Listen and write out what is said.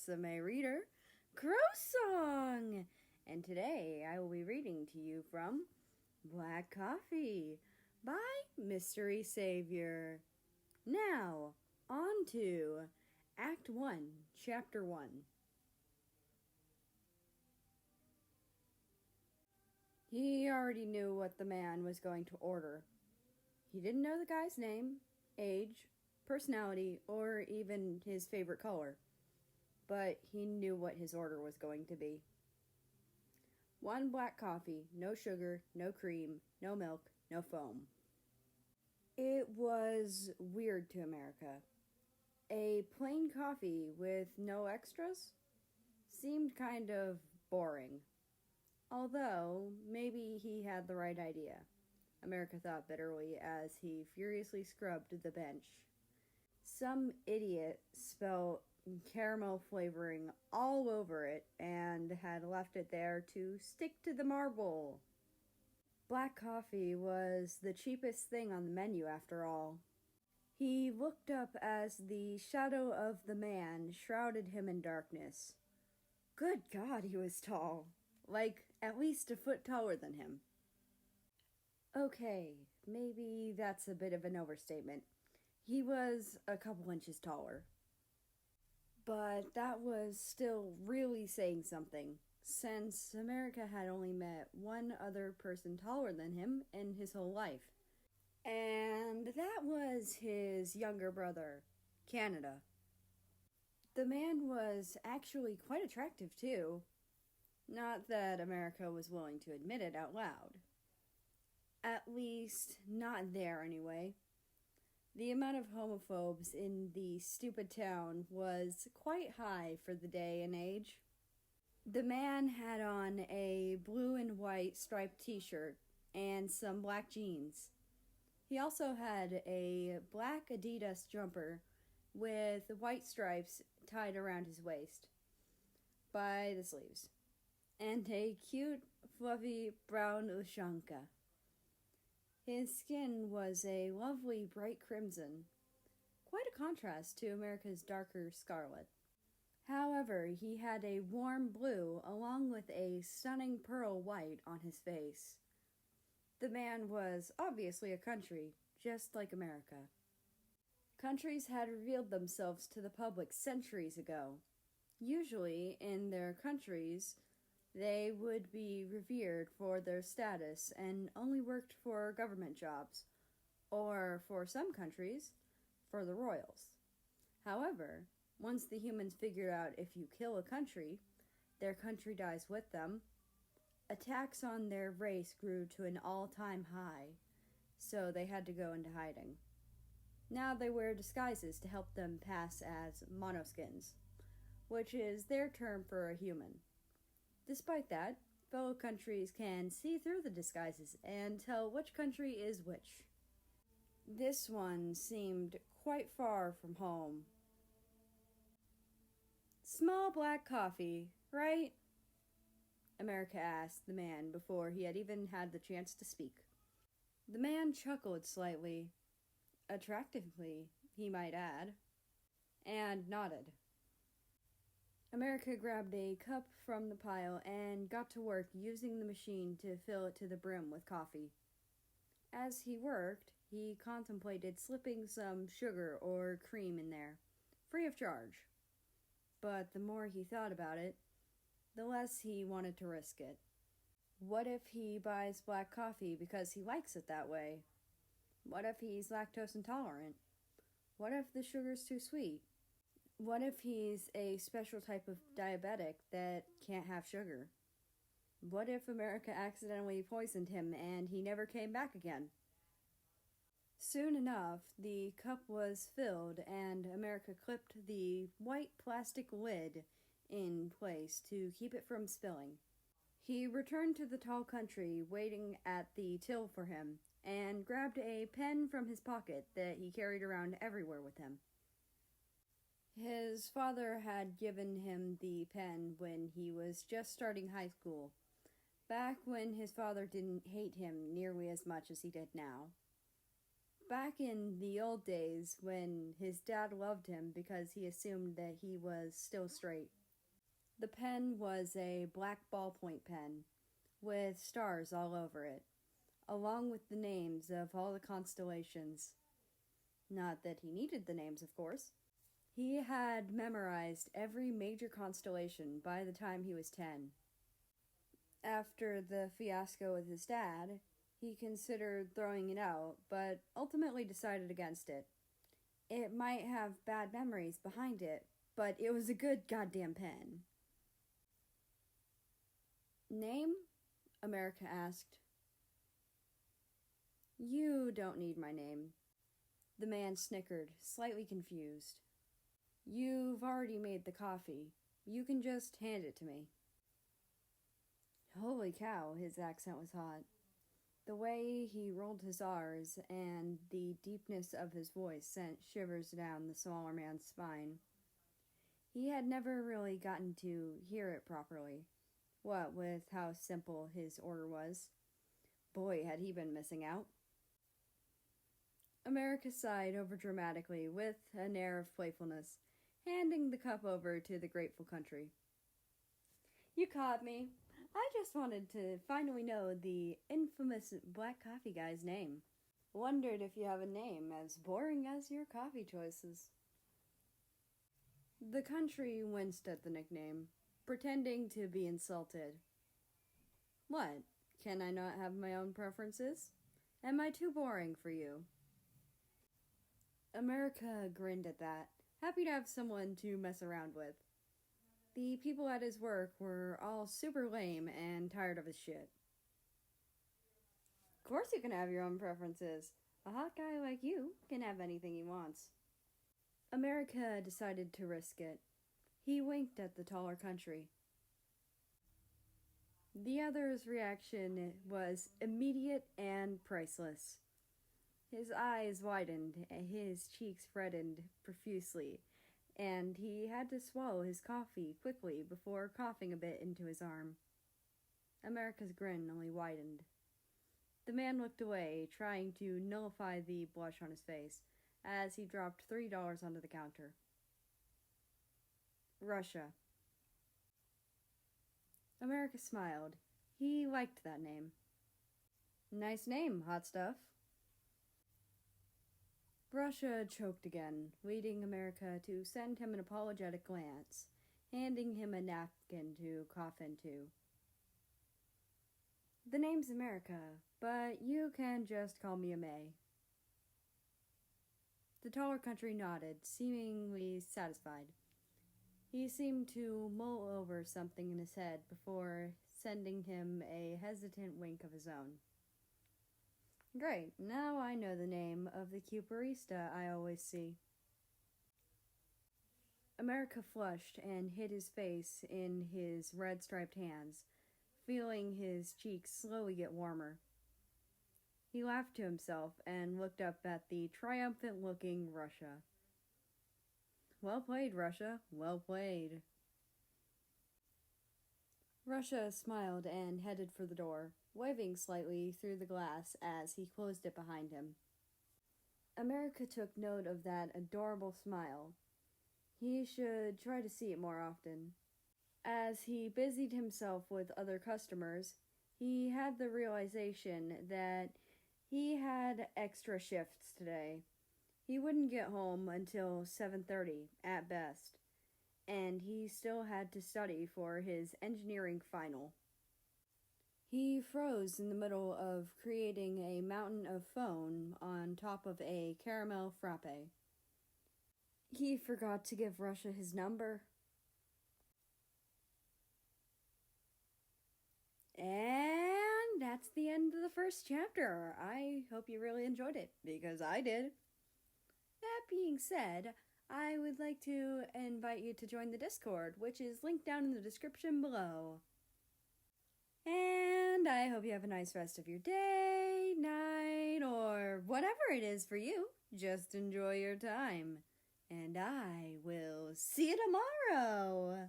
Rusame reader, Crow Song! And today I will be reading to you from Black Coffee by MysterySaviour. Now, on to Act 1, Chapter 1. He already knew what the man was going to order. He didn't know the guy's name, age, personality, or even his favorite color, but he knew what his order was going to be. 1 black coffee, no sugar, no cream, no milk, no foam. It was weird to America. A plain coffee with no extras seemed kind of boring. Although, maybe he had the right idea, America thought bitterly as he furiously scrubbed the bench. Some idiot spilled caramel flavoring all over it and had left it there to stick to the marble. Black coffee was the cheapest thing on the menu after all. He looked up as the shadow of the man shrouded him in darkness. Good God, he was tall. Like, at least a foot taller than him. Okay, maybe that's a bit of an overstatement. He was a couple inches taller. But that was still really saying something, since America had only met one other person taller than him in his whole life. And that was his younger brother, Canada. The man was actually quite attractive too. Not that America was willing to admit it out loud. At least, not there anyway. The amount of homophobes in the stupid town was quite high for the day and age. The man had on a blue and white striped t-shirt and some black jeans. He also had a black Adidas jumper with white stripes tied around his waist by the sleeves, and a cute, fluffy brown ushanka. His skin was a lovely bright crimson, quite a contrast to America's darker scarlet. However, he had a warm blue along with a stunning pearl white on his face. The man was obviously a country, just like America. Countries had revealed themselves to the public centuries ago. Usually, in their countries, they would be revered for their status and only worked for government jobs, or for some countries, for the royals. However, once the humans figured out if you kill a country, their country dies with them, attacks on their race grew to an all-time high, so they had to go into hiding. Now they wear disguises to help them pass as monoskins, which is their term for a human. Despite that, fellow countries can see through the disguises and tell which country is which. This one seemed quite far from home. Small black coffee, right? America asked the man before he had even had the chance to speak. The man chuckled slightly, attractively, he might add, and nodded. America grabbed a cup from the pile and got to work using the machine to fill it to the brim with coffee. As he worked, he contemplated slipping some sugar or cream in there, free of charge. But the more he thought about it, the less he wanted to risk it. What if he buys black coffee because he likes it that way? What if he's lactose intolerant? What if the sugar's too sweet? What if he's a special type of diabetic that can't have sugar? What if America accidentally poisoned him and he never came back again? Soon enough, the cup was filled and America clipped the white plastic lid in place to keep it from spilling. He returned to the tall country waiting at the till for him and grabbed a pen from his pocket that he carried around everywhere with him. His father had given him the pen when he was just starting high school, back when his father didn't hate him nearly as much as he did now. Back in the old days when his dad loved him because he assumed that he was still straight. The pen was a black ballpoint pen with stars all over it, along with the names of all the constellations. Not that he needed the names, of course. He had memorized every major constellation by the time he was 10. After the fiasco with his dad, he considered throwing it out, but ultimately decided against it. It might have bad memories behind it, but it was a good goddamn pen. Name? America asked. You don't need my name. The man snickered, slightly confused. You've already made the coffee. You can just hand it to me. Holy cow, his accent was hot. The way he rolled his R's and the deepness of his voice sent shivers down the smaller man's spine. He had never really gotten to hear it properly, what with how simple his order was. Boy, had he been missing out. America sighed overdramatically with an air of playfulness, handing the cup over to the grateful country. You caught me. I just wanted to finally know the infamous black coffee guy's name. Wondered if you have a name as boring as your coffee choices. The country winced at the nickname, pretending to be insulted. What? Can I not have my own preferences? Am I too boring for you? America grinned at that, happy to have someone to mess around with. The people at his work were all super lame and tired of his shit. Of course you can have your own preferences. A hot guy like you can have anything he wants. America decided to risk it. He winked at the taller country. The other's reaction was immediate and priceless. His eyes widened, his cheeks reddened profusely, and he had to swallow his coffee quickly before coughing a bit into his arm. America's grin only widened. The man looked away, trying to nullify the blush on his face, as he dropped $3 onto the counter. Russia. America smiled. He liked that name. Nice name, hot stuff. Russia choked again, leading America to send him an apologetic glance, handing him a napkin to cough into. The name's America, but you can just call me a May. The taller country nodded, seemingly satisfied. He seemed to mull over something in his head before sending him a hesitant wink of his own. Great, now I know the name of the cute barista I always see. America flushed and hid his face in his red-striped hands, feeling his cheeks slowly get warmer. He laughed to himself and looked up at the triumphant-looking Russia. Well played, Russia. Well played. Russia smiled and headed for the door, waving slightly through the glass as he closed it behind him. America took note of that adorable smile. He should try to see it more often. As he busied himself with other customers, he had the realization that he had extra shifts today. He wouldn't get home until 7:30 at best, and he still had to study for his engineering final. He froze in the middle of creating a mountain of foam on top of a caramel frappe. He forgot to give Russia his number. And that's the end of the first chapter. I hope you really enjoyed it, because I did. That being said, I would like to invite you to join the Discord, which is linked down in the description below. And I hope you have a nice rest of your day, night, or whatever it is for you. Just enjoy your time. And I will see you tomorrow.